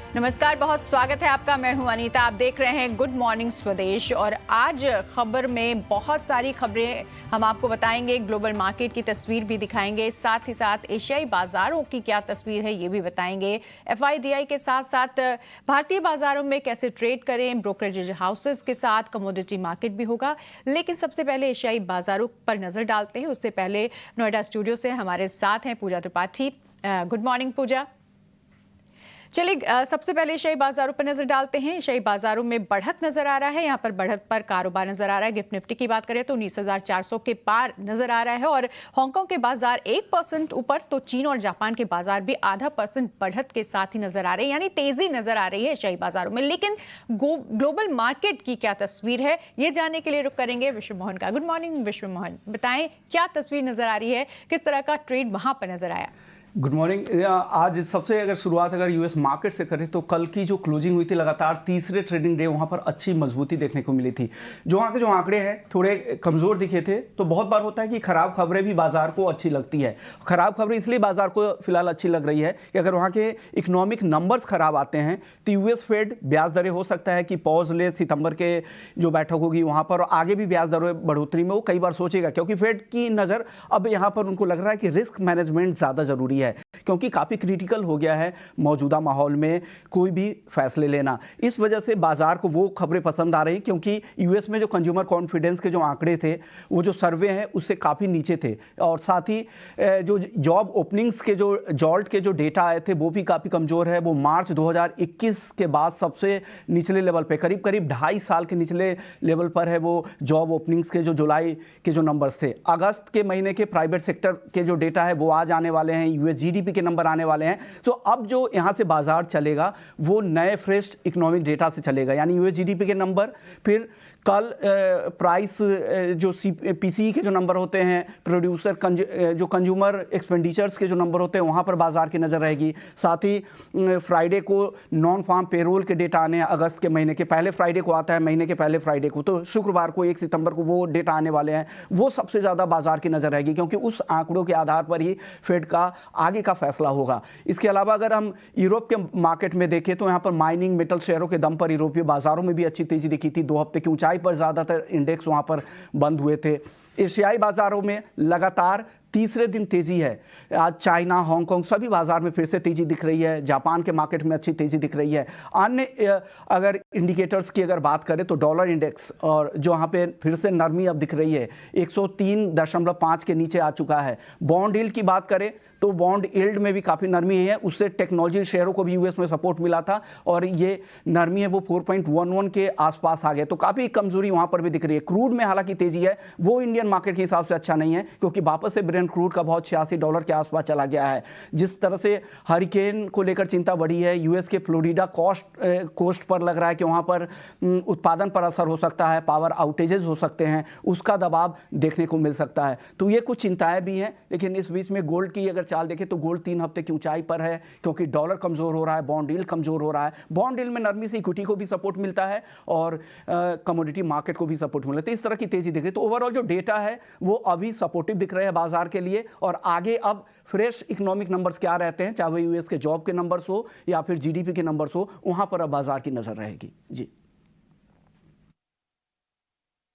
नमस्कार, बहुत स्वागत है आपका। मैं हूं अनीता। आप देख रहे हैं गुड मॉर्निंग स्वदेश और आज खबर में बहुत सारी खबरें हम आपको बताएंगे। ग्लोबल मार्केट की तस्वीर भी दिखाएंगे, साथ ही साथ एशियाई बाजारों की क्या तस्वीर है ये भी बताएंगे। एफआईडीआई के साथ साथ भारतीय बाजारों में कैसे ट्रेड करें, ब्रोकरेज हाउसेस के साथ कमोडिटी मार्केट भी होगा। लेकिन सबसे पहले एशियाई बाजारों पर नजर डालते हैं। उससे पहले नोएडा स्टूडियो से हमारे साथ हैं पूजा त्रिपाठी। गुड मॉर्निंग पूजा। चलिए सबसे पहले एशियाई बाजारों पर नजर डालते हैं। एशियाई बाजारों में बढ़त नजर आ रहा है, यहाँ पर बढ़त पर कारोबार नजर आ रहा है। गिफ्ट निफ्टी की बात करें तो 19,400 के पार नजर आ रहा है और हांगकांग के बाजार 1% ऊपर, तो चीन और जापान के बाजार भी ½ % बढ़त के साथ ही नजर आ रहे हैं, यानी तेजी नजर आ रही है एशियाई बाजारों में। लेकिन ग्लोबल मार्केट की क्या तस्वीर है ये जानने के लिए रुक करेंगे विश्व मोहन का। गुड मॉर्निंग विश्व मोहन, बताएं क्या तस्वीर नजर आ रही है, किस तरह का ट्रेड वहां पर नजर आया? Good morning. आज सबसे अगर शुरुआत यूएस मार्केट से करें तो कल की जो क्लोजिंग हुई थी, लगातार तीसरे ट्रेडिंग डे वहां पर अच्छी मजबूती देखने को मिली थी। जो वहाँ के जो आंकड़े हैं थोड़े कमज़ोर दिखे थे। तो बहुत बार होता है कि खराब खबरें भी बाजार को अच्छी लगती है। खराब खबरें इसलिए बाजार को फिलहाल अच्छी लग रही है कि अगर वहाँ के इकोनॉमिक नंबर्स खराब आते हैं तो यूएस फेड ब्याज दरें हो सकता है कि पॉज ले, सितंबर के जो बैठक होगी वहाँ पर आगे भी ब्याज दरों बढ़ोतरी में वो कई बार सोचेगा, क्योंकि फेड की नज़र अब यहाँ पर उनको लग रहा है कि रिस्क मैनेजमेंट ज़्यादा ज़रूरी है, क्योंकि काफ़ी क्रिटिकल हो गया है मौजूदा माहौल में कोई भी फैसले लेना। इस वजह से बाजार को वो खबरें पसंद आ रही, क्योंकि यूएस में जो कंज्यूमर कॉन्फिडेंस के जो आंकड़े थे वो जो सर्वे हैं उससे काफ़ी नीचे थे, और साथ ही जो जॉब ओपनिंग्स के जो जॉल्ट के जो डेटा आए थे वो भी काफ़ी कमज़ोर है। वो मार्च 2021 के बाद सबसे निचले लेवल पे, करीब करीब 2.5 साल के निचले लेवल पर है वो जॉब ओपनिंग्स के जो जुलाई के जो नंबर्स थे। अगस्त के महीने के प्राइवेट सेक्टर के जो डेटा है वो आज आने वाले हैं, यूएस जीडीपी के नंबर आने वाले हैं। तो अब जो यहां से बाजार चलेगा वो नए फ्रेश इकोनॉमिक डेटा से चलेगा, यानी यूएस जीडीपी के नंबर, फिर कल प्राइस जो पीसीई के जो नंबर होते हैं, प्रोड्यूसर जो कंज्यूमर एक्सपेंडिचर्स के जो नंबर होते हैं वहां पर बाजार की नज़र रहेगी। साथ ही फ्राइडे को नॉन फार्म पेरोल के डेटा आने हैं, अगस्त के महीने के पहले फ्राइडे को आता है, महीने के पहले फ्राइडे को, तो शुक्रवार को 1 सितंबर को वो डेटा आने वाले हैं। वो सबसे ज़्यादा बाजार की नज़र रहेगी, क्योंकि उस आंकड़ों के आधार पर ही फेड का आगे का फैसला होगा। इसके अलावा अगर हम यूरोप के मार्केट में देखें तो यहाँ पर माइनिंग मेटल शेयरों के दम पर यूरोपीय बाजारों में भी अच्छी तेजी दिखी थी। 2 हफ्ते की ऊंचाई पर ज़्यादातर इंडेक्स वहाँ पर बंद हुए थे। एशियाई बाजारों में लगातार तीसरे दिन तेजी है। आज चाइना, हांगकांग सभी बाजार में फिर से तेजी दिख रही है। जापान के मार्केट में अच्छी तेजी दिख रही है। अन्य अगर इंडिकेटर्स की अगर बात करें तो डॉलर इंडेक्स, और जो यहाँ पे फिर से नरमी अब दिख रही है, 103.5 के नीचे आ चुका है। बॉन्ड यील्ड की बात करें तो बॉन्ड यील्ड में भी काफ़ी नरमी है। उससे टेक्नोलॉजी शेयरों को भी यूएस में सपोर्ट मिला था, और ये नरमी है वो 4.11 के आसपास आ गए, तो काफ़ी कमजोरी वहाँ पर भी दिख रही है। क्रूड में हालांकि तेजी है, वो इंडियन मार्केट के हिसाब से अच्छा नहीं है, क्योंकि वापस से ब्रेंट क्रूड का बहुत $86 के आसपास चला गया है। जिस तरह से हरिकेन को लेकर चिंता बढ़ी है, यूएस के फ्लोरिडा कोस्ट पर लग रहा है कि वहाँ पर उत्पादन पर असर हो सकता है, पावर आउटेजेस हो सकते हैं, उसका दबाव देखने को मिल सकता है। तो ये कुछ चिंताएं भी हैं। लेकिन इस बीच में गोल्ड की अगर चाल देखें तो गोल्ड 3 हफ्ते की ऊंचाई पर है, क्योंकि डॉलर कमजोर हो रहा है, बॉन्ड यील्ड कमजोर हो रहा है। बॉन्ड यील्ड में नरमी से इक्विटी को भी सपोर्ट मिलता है और कमोडिटी मार्केट को भी सपोर्ट मिलता है। इस तरह की तेजी दिख रही है। तो ओवरऑल जो डेटा है वो अभी सपोर्टिव दिख रहे हैं बाजार के लिए, और आगे अब फ्रेश इकोनॉमिक नंबर्स क्या रहते हैं, चाहे वो यूएस के जॉब के नंबर्स हो या फिर जीडीपी के नंबर्स हो, वहां पर अब बाजार की नजर रहेगी। जी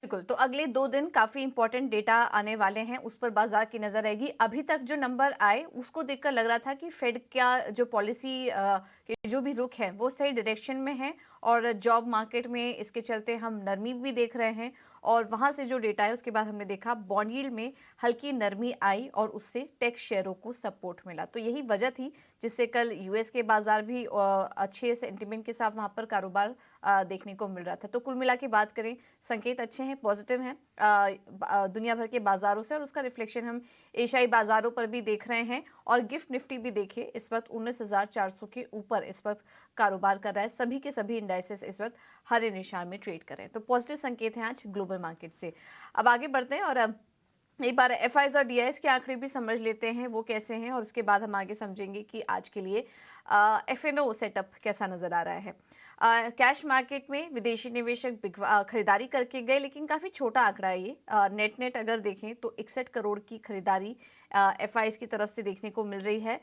बिल्कुल, तो अगले 2 दिन काफी इंपॉर्टेंट डेटा आने वाले हैं, उस पर बाजार की नजर रहेगी। अभी तक जो नंबर आए उसको देखकर लग रहा था कि फेड का जो पॉलिसी के जो भी रुख है वो सही डायरेक्शन में है, और जॉब मार्केट में इसके चलते हम नरमी भी देख रहे हैं। और वहां से जो डेटा है उसके बाद हमने देखा बॉन्ड यील्ड में हल्की नरमी आई और उससे टेक शेयरों को सपोर्ट मिला। तो यही वजह थी जिससे कल यूएस के बाजार भी अच्छे सेंटिमेंट के साथ वहां पर कारोबार देखने को मिल रहा था। तो कुल मिला के बात करें, संकेत अच्छे हैं, पॉजिटिव हैं दुनिया भर के बाजारों से, और उसका रिफ्लेक्शन हम एशियाई बाजारों पर भी देख रहे हैं। और गिफ्ट निफ्टी भी देखिए, इस वक्त 19,400 के ऊपर इस वक्त कारोबार कर रहा है। सभी के सभी इंडाइसेस इस वक्त हरे निशान में ट्रेड कर रहे हैं। तो पॉजिटिव संकेत हैं आज ग्लोबल मार्केट से। अब आगे बढ़ते हैं और एक बार एफआईज और डीआईएस के आंकड़े भी समझ लेते हैं वो कैसे हैं, और उसके बाद हम आगे समझेंगे कि आज के लिए एफएनओ सेटअप कैसा नजर आ रहा है। कैश मार्केट में विदेशी निवेशक खरीदारी करके गए, लेकिन काफ़ी छोटा आंकड़ा है ये। नेट अगर देखें तो 61 करोड़ की खरीदारी एफआईज की तरफ से देखने को मिल रही है।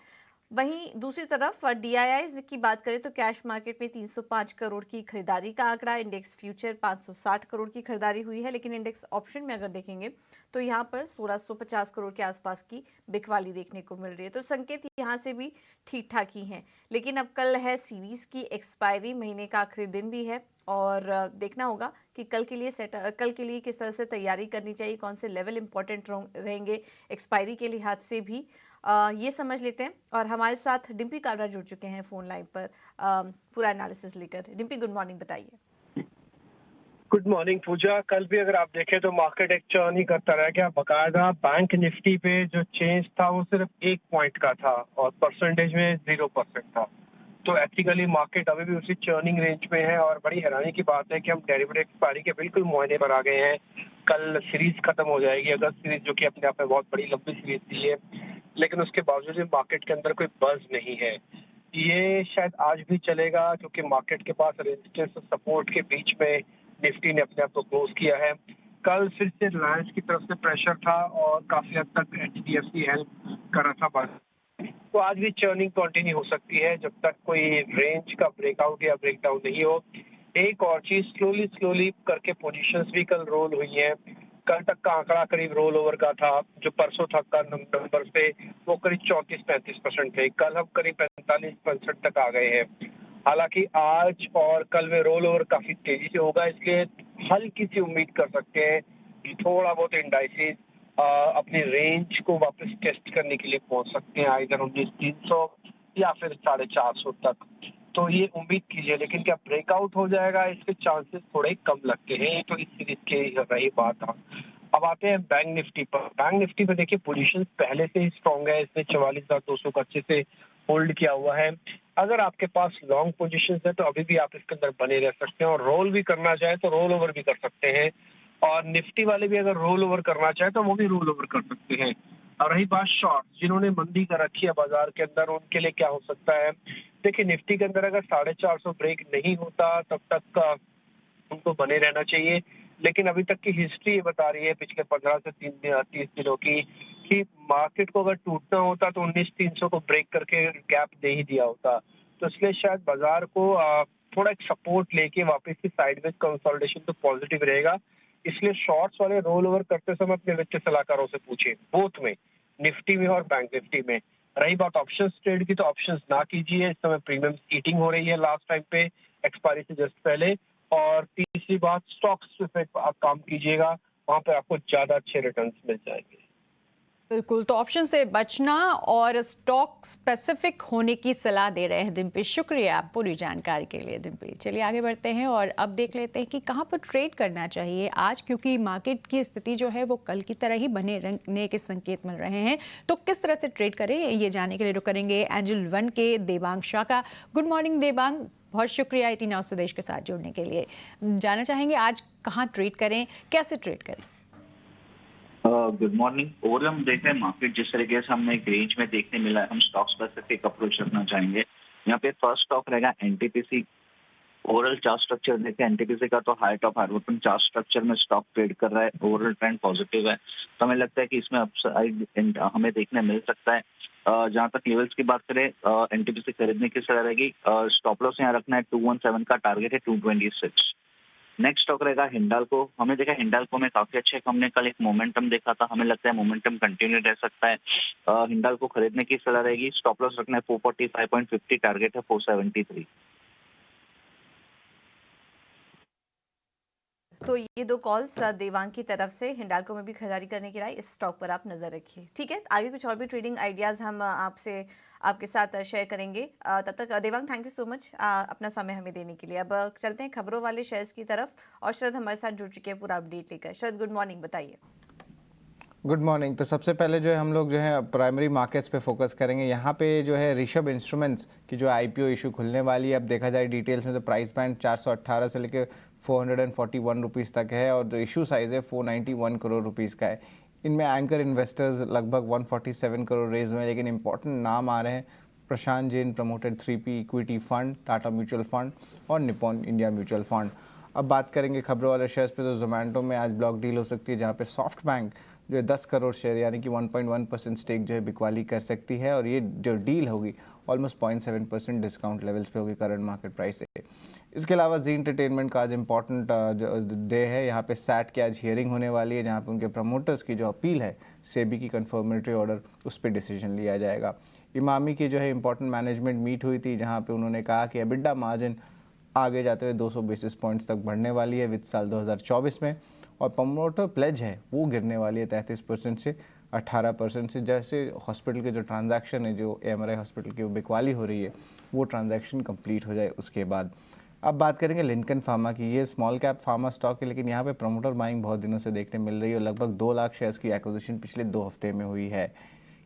वहीं दूसरी तरफ डीआईआई की बात करें तो कैश मार्केट में 305 करोड़ की खरीदारी का आंकड़ा, इंडेक्स फ्यूचर 560 करोड़ की खरीदारी हुई है, लेकिन इंडेक्स ऑप्शन में अगर देखेंगे तो यहां पर 1650 करोड़ के आसपास की बिकवाली देखने को मिल रही है। तो संकेत यहां से भी ठीक ठाक ही हैं, लेकिन अब कल है सीरीज की एक्सपायरी, महीने का आखिरी दिन भी है और देखना होगा कि कल के लिए किस तरह से तैयारी करनी चाहिए, कौन से लेवल इंपॉर्टेंट रहेंगे एक्सपायरी के लिहाज से भी, ये समझ लेते हैं। और हमारे साथ डिम्पी काबरा जुड़ चुके हैं फोन लाइन पर पूरा एनालिसिस लेकर। डिम्पी, गुड मॉर्निंग, बताइए। गुड मॉर्निंग पूजा। कल भी अगर आप देखें तो मार्केट एक चर्न ही करता रह गया। बकायदा बैंक निफ्टी पे जो चेंज था वो सिर्फ 1 पॉइंट का था और परसेंटेज में 0% था। तो एथिकली मार्केट अभी भी उसी चर्निंग रेंज में है और बड़ी हैरानी की बात है कि हम डेरिवेटिव एक्सपायरी के बिल्कुल मुआयने पर आ गए हैं। कल सीरीज खत्म हो जाएगी, अगस्त सीरीज, जो कि अपने आप में बहुत बड़ी लंबी सीरीज थी है, लेकिन उसके बावजूद भी मार्केट के अंदर कोई बज़ नहीं है। ये शायद आज भी चलेगा क्योंकि मार्केट के पास रेजिस्टेंस और सपोर्ट के बीच में निफ्टी ने अपने आप को क्लोज किया है। कल फिर से रिलायंस की तरफ से प्रेशर था और काफी हद तक HDFC हेल्प कर रहा था। तो आज भी चर्निंग कंटिन्यू हो सकती है जब तक कोई रेंज का ब्रेकआउट या ब्रेकडाउन नहीं हो। एक और चीज, स्लोली करके पोजीशंस भी कल रोल हुई हैं। कल तक का आंकड़ा करीब रोल ओवर का था, जो परसों तक का नंबर से वो करीब 34-35% थे। कल हम करीब 45% तक आ गए हैं। हालांकि आज और कल में रोल ओवर काफी तेजी से होगा, इसलिए हल्की सी उम्मीद कर सकते हैं कि थोड़ा बहुत इंडाइसिस अपनी रेंज को वापस टेस्ट करने के लिए पहुंच सकते हैं, इधर 19,300 या फिर 450 तक। तो ये उम्मीद कीजिए, लेकिन क्या ब्रेकआउट हो जाएगा, इसके चांसेस थोड़े कम लगते हैं। तो इस सीरीज की रही बात। अब आते हैं बैंक निफ्टी पर। बैंक निफ्टी पर देखिए पोजीशन पहले से ही स्ट्रॉन्ग है, इसने 44,200 को अच्छे से होल्ड किया हुआ है। अगर आपके पास लॉन्ग पोजीशंस है तो अभी भी आप इसके अंदर बने रह सकते हैं और रोल भी करना चाहे तो रोल ओवर भी कर सकते हैं। और निफ्टी वाले भी अगर रोल ओवर करना चाहे तो वो भी रोल ओवर कर सकते हैं। और रही बात शॉर्ट, जिन्होंने मंदी कर रखी है बाजार के अंदर, उनके लिए क्या हो सकता है। देखिए निफ्टी के अंदर अगर 450 ब्रेक नहीं होता तब तक उनको बने रहना चाहिए, लेकिन अभी तक की हिस्ट्री ये बता रही है पिछले 15 से 30 दिनों की कि मार्केट को अगर टूटना होता तो 19,300 को ब्रेक करके गैप दे ही दिया होता। तो इसलिए शायद बाजार को थोड़ा एक सपोर्ट लेके वापस की साइडवेज कंसोलिडेशन तो पॉजिटिव रहेगा। इसलिए शॉर्ट्स वाले रोल ओवर करते समय अपने वित्तीय सलाहकारों से पूछे, बोथ में, निफ्टी में और बैंक निफ्टी में। रही बात ऑप्शंस ट्रेड की, तो ऑप्शंस ना कीजिए, इस समय प्रीमियम ईटिंग हो रही है लास्ट टाइम पे एक्सपायरी से जस्ट पहले। और तीसरी बात, स्टॉक्स पे आप काम कीजिएगा, वहां पे आपको ज्यादा अच्छे रिटर्न्स मिल जाएंगे। बिल्कुल, तो ऑप्शन से बचना और स्टॉक स्पेसिफिक होने की सलाह दे रहे हैं डिम्पी। शुक्रिया पूरी जानकारी के लिए डिम्पी। चलिए आगे बढ़ते हैं और अब देख लेते हैं कि कहां पर ट्रेड करना चाहिए आज, क्योंकि मार्केट की स्थिति जो है वो कल की तरह ही बने रहने के संकेत मिल रहे हैं। तो किस तरह से ट्रेड करें, ये जानने के लिए रुक करेंगे एंजल वन के देबांग शाह का। गुड मॉर्निंग देबांग, बहुत शुक्रिया 18 आवर्स स्वदेश के साथ जुड़ने के लिए। जानना चाहेंगे आज कहाँ ट्रेड करें, कैसे ट्रेड करें। Good morning. ओवरऑल हम देख रहे हैं मार्केट जिस तरीके से हमने एक रेंज में देखने मिला है, हम स्टॉक स्पेसिफिक अप्रोच रखना चाहेंगे। यहाँ पे फर्स्ट स्टॉक रहेगा एनटीपीसी। ओवरऑल चार्ट स्ट्रक्चर देखें एनटीपीसी का तो high top high bottom chart structure में स्टॉक ट्रेड कर रहा है, ओवरऑल ट्रेंड पॉजिटिव है। तो हमें लगता है कि इसमें अपसाइड हमें देखने मिल सकता है। जहां तक लेवल्स की बात करें, एनटीपीसी खरीदने की सलाह रहेगी। स्टॉप लॉस यहाँ रखना है 217 का, टारगेट है 226। नेक्स्ट स्टॉक रहेगा हिंडाल्को। हमने देखा हिंडाल्को में काफी अच्छे हमने कल एक मोमेंटम देखा था, हमें लगता है मोमेंटम कंटिन्यू रह सकता है। हिंडाल्को खरीदने की सलाह रहेगी। स्टॉप लॉस रखना है 445.50, टारगेट है 473। तो ये दो कॉल्स देवांग की तरफ से, हिंडाल्को में भी खरीदारी करने की राय, इस स्टॉक पर आप नजर रखिए। ठीक है, आगे कुछ और भी ट्रेडिंग आइडियाज हम आपके साथ शेयर करेंगे। तब तक Devang, thank you so much अपना समय हमें देने के लिए। अब चलते हैं खबरों वाले शेयर्स की तरफ और शरद हमारे साथ जुड़ चुके हैं पूरा अपडेट लेकर। शरद, गुड मॉर्निंग, बताइए। Good morning. तो सबसे पहले जो है हम लोग जो है प्राइमरी मार्केट्स पे फोकस करेंगे। यहाँ पे जो है ऋषभ इंस्ट्रूमेंट्स की जो आईपीओ इशू खुलने वाली है, अब देखा जाए डिटेल्स में तो प्राइस बैंड 418 से लेकर 441 रुपीज़ तक है और जो इशू साइज़ है 491 करोड़ रुपीज़ का है। इनमें एंकर इन्वेस्टर्स लगभग 147 करोड़ रेज हुए हैं, लेकिन इंपॉर्टेंट नाम आ रहे हैं Prashant Jain promoted 3P equity fund, Tata mutual fund और निपॉन इंडिया म्यूचुअल फंड। अब बात करेंगे खबरों वाले शेयर्स पे, तो जोमेटो में आज ब्लॉक डील हो सकती है, जहाँ पे सॉफ्ट बैंक जो है 10 करोड़ शेयर यानी कि 1.1% स्टेक जो है बिकवाली कर सकती है, और ये जो डील होगी ऑलमोस्ट 0.7% डिस्काउंट लेवल्स पे होगी करंट मार्केट प्राइस से। इसके अलावा जी एंटरटेनमेंट का आज इंपॉर्टेंट डे है। यहाँ पे सैट की आज हियरिंग होने वाली है, जहाँ पे उनके प्रमोटर्स की जो अपील है सेबी की कंफर्मेटरी ऑर्डर, उस पर डिसीजन लिया जाएगा। इमामी की जो है इंपॉर्टेंट मैनेजमेंट मीट हुई थी, जहाँ पे उन्होंने कहा कि एबिडा मार्जिन आगे जाते हुए 200 बेसिस पॉइंट्स तक बढ़ने वाली है वित्त साल 2024 में, और प्रमोटर प्लेज है वो गिरने वाली है 33% से 18% से। जैसे हॉस्पिटल के जो ट्रांजैक्शन है, जो एमआरआई हॉस्पिटल की वो बिकवाली हो रही है, वो ट्रांजैक्शन कंप्लीट हो जाए उसके बाद। अब बात करेंगे लिंकन फार्मा की। ये स्मॉल कैप फार्मा स्टॉक है, लेकिन यहाँ पे प्रमोटर बाइंग बहुत दिनों से देखने मिल रही है, और लगभग 2 लाख शेयर्स की एक्विजिशन पिछले 2 हफ्ते में हुई है।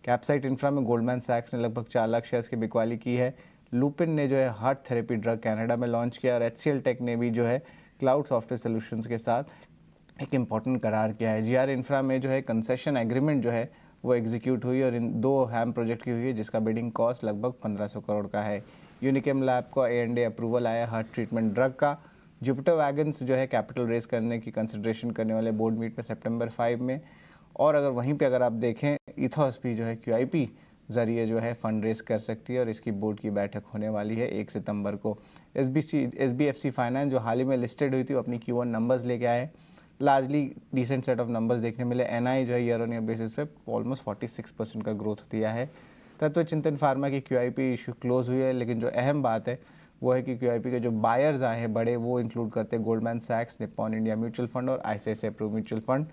कैप्साइट इंफ्रा में गोल्डमैन सैक्स ने लगभग 4 लाख शेयर्स की बिकवाली की है। लुपिन ने जो है हार्ट थेरेपी ड्रग कनाडा में लॉन्च किया, और HCL टेक ने भी जो है क्लाउड सॉफ्टवेयर सोल्यूशंस के साथ एक इम्पॉर्टेंट करार किया है। GR इंफ्रा में जो है कंसेशन एग्रीमेंट जो है वो एग्जीक्यूट हुई, और इन 2 हैम प्रोजेक्ट की हुई है, जिसका बिडिंग कॉस्ट लगभग 1500 करोड़ का है। यूनिकेम लैब को A&A अप्रूवल आया हार्ट ट्रीटमेंट ड्रग का। जुपिटर वैगन्स जो है कैपिटल रेज करने की कंसिडरेशन करने वाले बोर्ड मीट में सितंबर 5 में। और अगर वहीं पे अगर आप देखें, इथॉस भी जो है QIP ज़रिए जो है फंड रेज कर सकती है, और इसकी बोर्ड की बैठक होने वाली है 1 सितंबर को। SBFC फाइनेंस जो हाल ही में लिस्टेड हुई थी, वो अपनी Q1 नंबर्स लेके आए, largely decent set of numbers देखने मिले। NI जो है ईयर ऑन ईयर बेसिस पे ऑलमोस्ट 46% का ग्रोथ दिया है। तत्व चिंतन फार्मा की QIP इशू क्लोज हुई है, लेकिन जो अहम बात है वो है कि QIP के जो बायर्स आए हैं बड़े, वो इंक्लूड करते हैं गोल्डमैन सैक्स, निप्पॉन इंडिया म्यूचुअल फंड और ICICI प्रू म्यूचुअल फंड।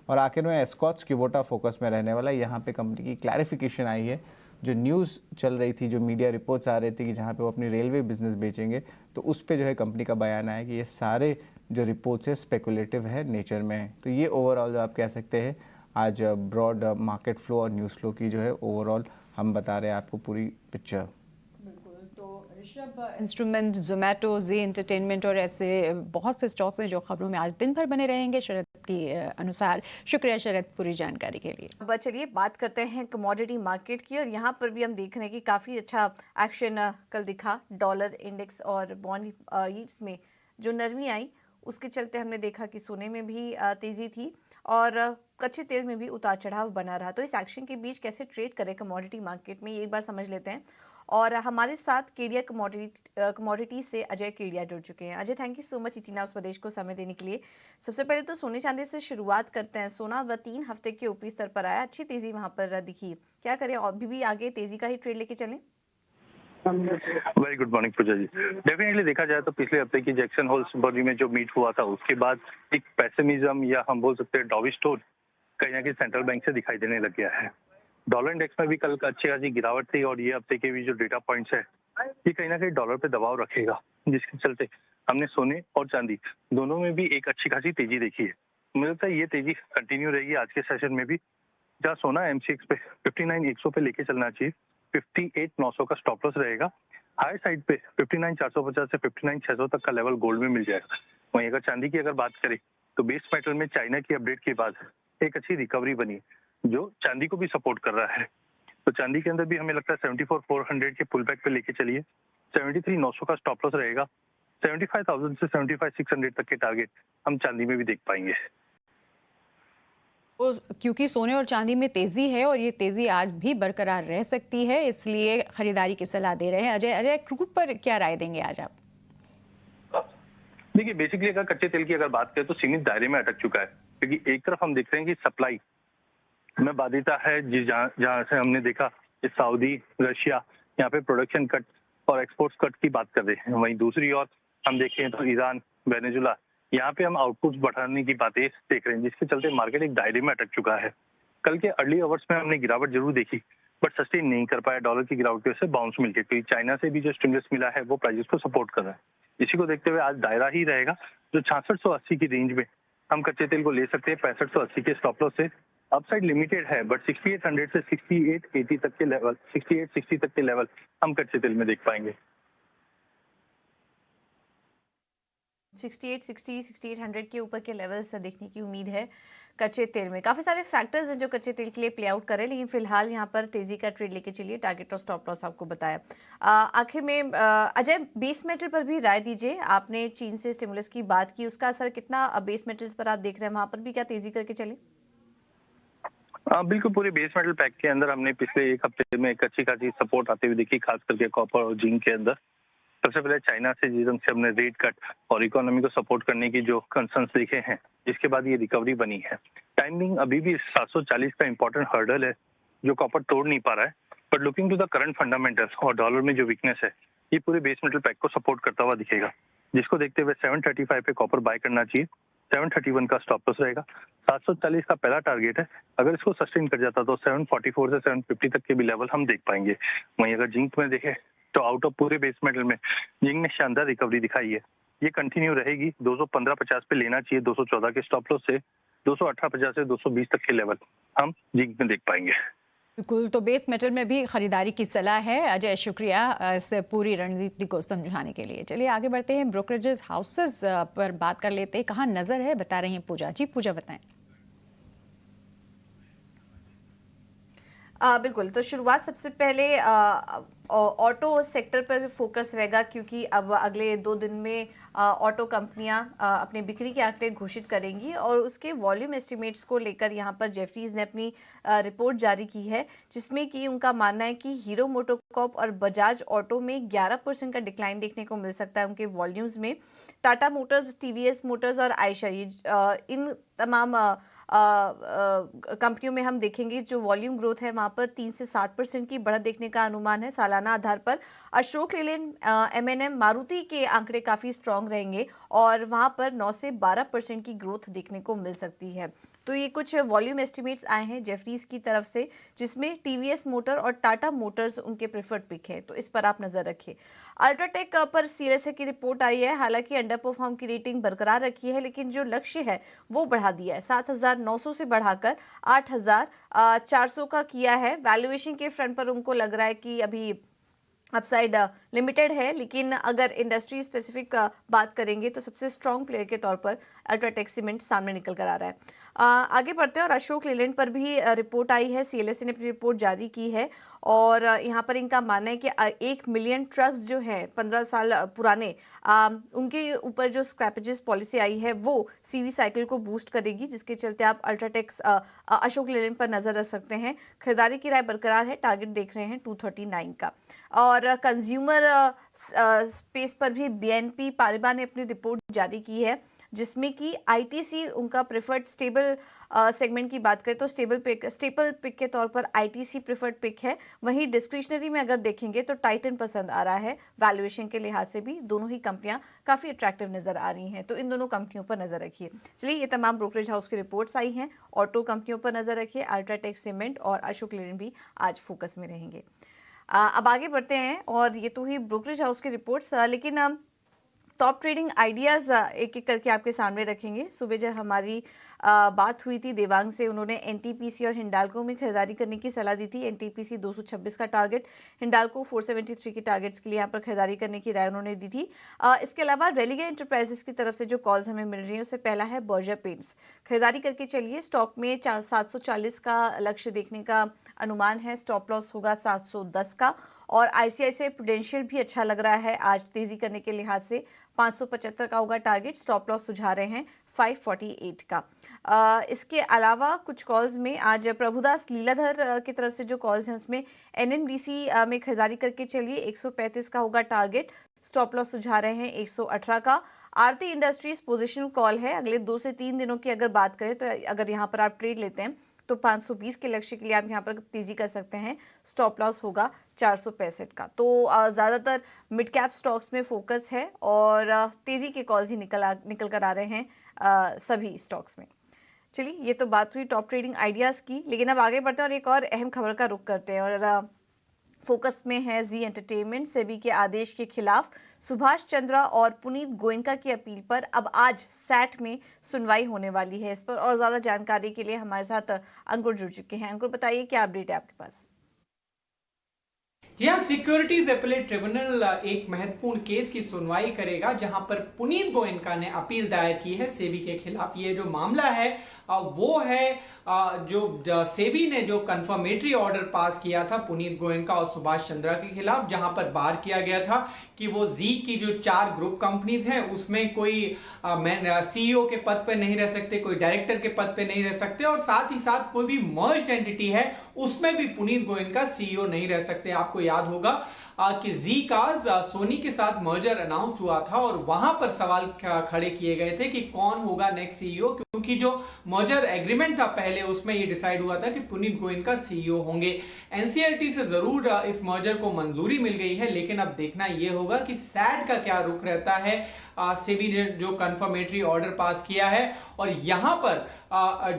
और आखिर में एस्कॉट्स क्यूबोटा फोकस में रहने वाला। यहाँ पे कंपनी की क्लैरिफिकेशन आई है, जो न्यूज़ चल रही थी, जो मीडिया रिपोर्ट्स आ रही थी कि जहाँ पे वो अपनी रेलवे बिजनेस बेचेंगे, तो उस पे जो है कंपनी का बयान आया कि ये सारे जो रिपोर्ट्स है स्पेकुलेटिव है नेचर में है। तो ये ओवरऑल जो आप कह सकते हैं आज ब्रॉड मार्केट फ्लो और न्यूज़ फ्लो की जो है ओवरऑल हम बता रहे हैं आपको पूरी पिक्चर। बिल्कुल, तो ऋषभ, इंस्ट्रूमेंट, जोमेटो, जी एंटरटेनमेंट और ऐसे बहुत से स्टॉक्स हैं जो खबरों में आज दिन भर बने रहेंगे शरद की अनुसार। शुक्रिया शरद पूरी जानकारी के लिए। अब चलिए बात करते हैं कमोडिटी मार्केट की, और यहाँ पर भी हम देख रहे हैं कि काफ़ी अच्छा एक्शन कल दिखा। डॉलर इंडेक्स और बॉन्ड यील्ड्स में जो नरमी आई, उसके चलते हमने देखा कि सोने में भी तेज़ी थी, और कच्चे तेल में भी उतार चढ़ाव बना रहा। तो इस एक्शन के बीच कैसे ट्रेड करें कमोडिटी मार्केट में, ये एक बार समझ लेते हैं। और हमारे साथ केडिया कमोडिटी से अजय केडिया जुड़ चुके हैं। Ajay, thank you so much इतना स्वदेश को समय देने के लिए। सबसे पहले तो सोने चांदी से शुरुआत करते हैं। सोना 3 हफ्ते के ऊपरी स्तर पर आया, अच्छी तेजी वहां पर दिखी। क्या करें, अभी भी आगे तेजी का ही ट्रेड लेके चलें? वेरी गुड मॉर्निंग पूजा जी। डेफिनेटली देखा जाए तो पिछले हफ्ते की जैक्सन होल सुपर में जो मीट हुआ था, उसके बाद एक पेसिमिज्म या हम बोल सकते हैं डॉविश टोन कहीं ना कहीं सेंट्रल बैंक से दिखाई देने लग गया है। डॉलर इंडेक्स में भी कल अच्छी खासी गिरावट थी, और ये हफ्ते के भी जो डेटा पॉइंट्स है, ये कहीं ना कहीं डॉलर पे दबाव रखेगा, जिसके चलते हमने सोने और चांदी दोनों में भी एक अच्छी खासी तेजी देखी है। मुझे लगता है ये तेजी कंटिन्यू रहेगी आज के सेशन में भी, जहाँ सोना MCX पे 59,100 पे लेके चलना चाहिए। 58,900 का स्टॉप लॉस रहेगा। हाई साइड पे 59,450 से 59,600 तक का लेवल गोल्ड में मिल जाएगा। वहीं अगर चांदी की अगर बात करें तो बेस मेटल में चाइना की अपडेट के बाद एक अच्छी रिकवरी बनी, जो चांदी को भी सपोर्ट कर रहा है। तो चांदी के अंदर भी हमें लगता है 74,400 के पुल बैक पे लेके चलिए। 73,900 का स्टॉप लॉस रहेगा। 75,000 से 75,600 तक के टारगेट हम चांदी में भी देख पाएंगे। तो क्योंकि सोने और चांदी में तेजी है और ये तेजी आज भी बरकरार रह सकती है, इसलिए खरीदारी की सलाह दे रहे हैं। अजय, क्रूड पर क्या राय देंगे आज आप? देखिए, बेसिकली अगर कच्चे तेल की अगर बात करें तो सीमित दायरे में अटक चुका है, क्योंकि एक तरफ हम देख रहे हैं कि सप्लाई में बाधिता है, जहां से हमने कि सऊदी, रशिया यहाँ पे प्रोडक्शन कट और एक्सपोर्ट्स कट की बात कर रहे हैं। वहीं दूसरी ओर हम देखें तो ईरान, वेनेजुला, यहाँ पे हम आउटपुट बढ़ाने की बातें देख रहे हैं, जिसके चलते मार्केट एक दायरे में अटक चुका है। कल के अर्ली आवर्स में हमने गिरावट जरूर देखी, बट सस्टेन नहीं कर पाया डॉलर की गिरावट की वजह से बाउंस मिलकर, क्योंकि चाइना से भी जो स्टिमुलस मिला है वो प्राइसेस को सपोर्ट कर रहा है। इसी को देखते हुए आज दायरा ही रहेगा जो 6680 की रेंज में हम कच्चे तेल को ले सकते हैं। 6580 के स्टॉप लॉस से अपसाइड लिमिटेड है, बट 6800 से 6880 तक के लेवल, 6860 तक के लेवल हम कच्चे तेल में देख पाएंगे। 6860, 6800 के ऊपर के लेवल्स देखने की उम्मीद है कच्चे तेल में। काफ़ी सारे फैक्टर्स हैं जो कच्चे तेल के लिए प्ले आउट करें, लेकिन फिलहाल यहाँ पर तेजी का ट्रेड लेके चलिए। टारगेट और स्टॉप लॉस आपको बताया। आखिर में अजय, बेस मेटल पर भी राय दीजिए। आपने चीन से स्टिमुलस की बात की, उसका असर कितना बेस मेटल्स पर आप देख रहे हैं, वहाँ पर भी क्या तेजी करके चले? बिल्कुल पूरे बेस मेटल पैक के अंदर हमने पिछले एक हफ्ते में एक अच्छी खासी सपोर्ट आते हुए देखी, खास करके कॉपर और जिंक के अंदर। सबसे पहले चाइना से जिस ढंग से हमने रेट कट और इकोनॉमी को सपोर्ट करने की जो कंसर्न्स देखे हैं, इसके बाद ये रिकवरी बनी है। टाइमिंग अभी भी 740 का इंपॉर्टेंट हर्डल है जो कॉपर तोड़ नहीं पा रहा है, but looking to the current fundamentals और डॉलर में जो वीकनेस है, ये पूरे बेस मेटल पैक को सपोर्ट करता हुआ दिखेगा, जिसको देखते हुए 735 पे कॉपर बाय करना चाहिए। 731 का स्टॉप लॉस रहेगा। 740 का पहला टारगेट है, अगर इसको सस्टेन कर जाता तो 744 से 750 तक के भी लेवल हम देख पाएंगे। वहीं अगर जिंक में देखें तो आउट ऑफ पूरे बेस मेटल में जिंक ने शानदार रिकवरी दिखाई है, ये कंटिन्यू रहेगी। 215.50 पे लेना चाहिए 214 के स्टॉप लॉस से। 218.50 से 220 तक के लेवल हम जिंक में देख पाएंगे। बिल्कुल, तो बेस मेटल में भी खरीदारी की सलाह है। अजय, शुक्रिया इस पूरी रणनीति को समझाने के लिए। चलिए आगे बढ़ते हैं, ब्रोकरेजेस हाउसेस पर बात कर लेते हैं। कहाँ नजर है, बता रही हैं पूजा जी। पूजा बताएं। बिल्कुल, तो शुरुआत सबसे पहले ऑटो सेक्टर पर फोकस रहेगा, क्योंकि अब अगले 2 दिन में ऑटो कंपनियां अपने बिक्री के आंकड़े घोषित करेंगी और उसके वॉल्यूम एस्टिमेट्स को लेकर यहां पर जेफरीज ने अपनी रिपोर्ट जारी की है, जिसमें कि उनका मानना है कि हीरो मोटोकॉर्प और बजाज ऑटो में 11% का डिक्लाइन देखने को मिल सकता है उनके वॉल्यूम्स में। टाटा मोटर्स, टीवीएस मोटर्स और आयशा, इन तमाम कंपनियों में हम देखेंगे जो वॉल्यूम ग्रोथ है वहां पर 3 से 7% की बढ़त देखने का अनुमान है सालाना आधार पर। अशोक लेलैंड, M&M, मारुति के आंकड़े काफी स्ट्रांग रहेंगे और वहां पर 9 से 12% की ग्रोथ देखने को मिल सकती है। तो ये कुछ वॉल्यूम एस्टिमेट्स आए हैं जेफरीज की तरफ से, जिसमें टीवीएस मोटर और टाटा मोटर्स उनके प्रेफर्ड पिक है, तो इस पर आप नजर रखिए। अल्ट्राटेक पर सीएलएसए की रिपोर्ट आई है, हालांकि अंडर परफॉर्म की रेटिंग बरकरार रखी है, लेकिन जो लक्ष्य है वो बढ़ा दिया है, 7,900 से बढ़ाकर 8,400 का किया है। वैल्यूएशन के फ्रंट पर उनको लग रहा है कि अभी अपसाइड लिमिटेड है, लेकिन अगर इंडस्ट्री स्पेसिफिक बात करेंगे तो सबसे स्ट्रॉन्ग प्लेयर के तौर पर अल्ट्राटेक सीमेंट सामने निकल कर आ रहा है। आगे बढ़ते हैं और अशोक लेलैंड पर भी रिपोर्ट आई है, सीएलएसए ने अपनी रिपोर्ट जारी की है और यहाँ पर इनका मानना है कि 1 मिलियन ट्रक्स जो हैं 15 साल पुराने, उनके ऊपर जो स्क्रैपेजेस पॉलिसी आई है वो सीवी साइकिल को बूस्ट करेगी, जिसके चलते आप अल्ट्राटेक अशोक लेलैंड पर नजर रख सकते हैं। खरीदारी की राय बरकरार है, टारगेट देख रहे हैं 239 का। और कंज्यूमर स्पेस पर भी बीएनपी पारिबा ने अपनी रिपोर्ट जारी की है, जिसमें कि आईटीसी उनका प्रेफर्ड स्टेबल सेगमेंट की बात करें तो स्टेपल पिक के तौर पर आईटीसी प्रेफर्ड पिक है। वहीं डिस्क्रिशनरी में अगर देखेंगे तो टाइटन पसंद आ रहा है, वैल्यूएशन के लिहाज से भी दोनों ही कंपनियां काफी अट्रैक्टिव नजर आ रही हैं, तो इन दोनों कंपनियों पर नजर रखिए। चलिए, ये तमाम ब्रोकरेज हाउस की रिपोर्ट्स आई हैं, ऑटो कंपनियों पर नजर रखिए। अल्ट्राटेक सीमेंट और अशोक लेलैंड भी आज फोकस में रहेंगे। अब आगे बढ़ते हैं और ये तो ही ब्रोकरेज हाउस की रिपोर्ट्स, लेकिन टॉप ट्रेडिंग आइडियाज़ एक एक करके आपके सामने रखेंगे। सुबह जब हमारी बात हुई थी देवांग से, उन्होंने एनटीपीसी और हिंडाल्को में खरीदारी करने की सलाह दी थी। एनटीपीसी 226 का टारगेट, हिंडाल्को 473 के टारगेट्स के लिए यहाँ पर खरीदारी करने की राय उन्होंने दी थी। इसके अलावा रेलिगे एंटरप्राइजेस की तरफ से जो कॉल्स हमें मिल रही हैं उससे पहला है बर्जर पेंट्स, खरीदारी करके चलिए। स्टॉक में 740 का लक्ष्य देखने का अनुमान है, स्टॉप लॉस होगा 710 का। और आईसीआईसीआई प्रूडेंशियल भी अच्छा लग रहा है आज तेजी करने के लिहाज से, 575 का होगा टारगेट, स्टॉप लॉस सुझा रहे हैं 548 का। इसके अलावा कुछ कॉल्स में आज प्रभुदास लीलाधर की तरफ से जो कॉल्स हैं उसमें एनएमडीसी में खरीदारी करके चलिए, 135 का होगा टारगेट, स्टॉप लॉस सुझा रहे हैं 118 का। आरती इंडस्ट्रीज पोजिशनल कॉल है, अगले 2 से 3 दिनों की अगर बात करें तो अगर यहाँ पर आप ट्रेड लेते हैं तो 520 के लक्ष्य के लिए आप यहाँ पर तेजी कर सकते हैं, स्टॉप लॉस होगा 465 का। तो ज़्यादातर मिड कैप स्टॉक्स में फोकस है और तेजी के कॉल्स ही निकल कर आ रहे हैं सभी स्टॉक्स में। चलिए, ये तो बात हुई टॉप ट्रेडिंग आइडियाज़ की, लेकिन अब आगे बढ़ते हैं और एक और अहम खबर का रुख करते हैं और फोकस में है जी एंटरटेनमेंट। सेबी के आदेश के खिलाफ सुभाष चंद्रा और पुनीत गोयनका की अपील पर अब आज सैट में सुनवाई होने वाली है। इस पर और ज्यादा जानकारी के लिए हमारे साथ अंकुर जुड़ चुके हैं। अंकुर, बताइए क्या अपडेट है आपके पास? जी हाँ, सिक्योरिटीज अपीलेट ट्रिब्यूनल एक महत्वपूर्ण केस की सुनवाई करेगा जहां पर पुनीत गोयनका ने अपील दायर की है सेबी के खिलाफ। ये जो मामला है वो है जो सेबी ने जो कंफर्मेटरी ऑर्डर पास किया था पुनीत गोयनका और सुभाष चंद्रा के खिलाफ, जहां पर बार किया गया था कि वो जी की जो 4 ग्रुप कंपनीज हैं उसमें कोई सीईओ के पद पे नहीं रह सकते, कोई डायरेक्टर के पद पे नहीं रह सकते, और साथ ही साथ कोई भी मर्ज्ड एंटिटी है उसमें भी पुनीत गोयनका सीईओ नहीं रह सकते। आपको याद होगा कि जी का सोनी के साथ मर्जर अनाउंस हुआ था और वहां पर सवाल खड़े किए गए थे कि कौन होगा नेक्स्ट सीईओ, क्योंकि जो मर्जर एग्रीमेंट था पहले उसमें ये डिसाइड हुआ था कि पुनीत गोयनका सीईओ होंगे। एनसीएलटी से जरूर इस मर्जर को मंजूरी मिल गई है, लेकिन अब देखना यह होगा कि सैट का क्या रुख रहता है। सेबी ने जो कंफर्मेटरी ऑर्डर पास किया है और यहां पर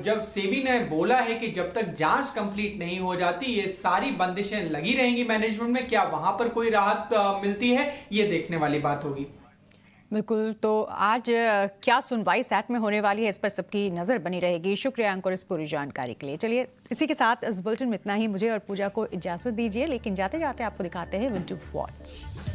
जब सेबी ने बोला है कि जब तक जांच कंप्लीट नहीं हो जाती ये सारी बंदिशें लगी रहेंगी मैनेजमेंट में, क्या वहां पर कोई राहत मिलती है, ये देखने वाली बात होगी। बिल्कुल, तो आज क्या सुनवाई सैट में होने वाली है इस पर सबकी नज़र बनी रहेगी। शुक्रिया अंकुर इस पूरी जानकारी के लिए। चलिए इसी के साथ इस बुलेटिन में इतना ही। मुझे और पूजा को इजाज़त दीजिए, लेकिन जाते जाते आपको दिखाते हैं विंटू वॉच।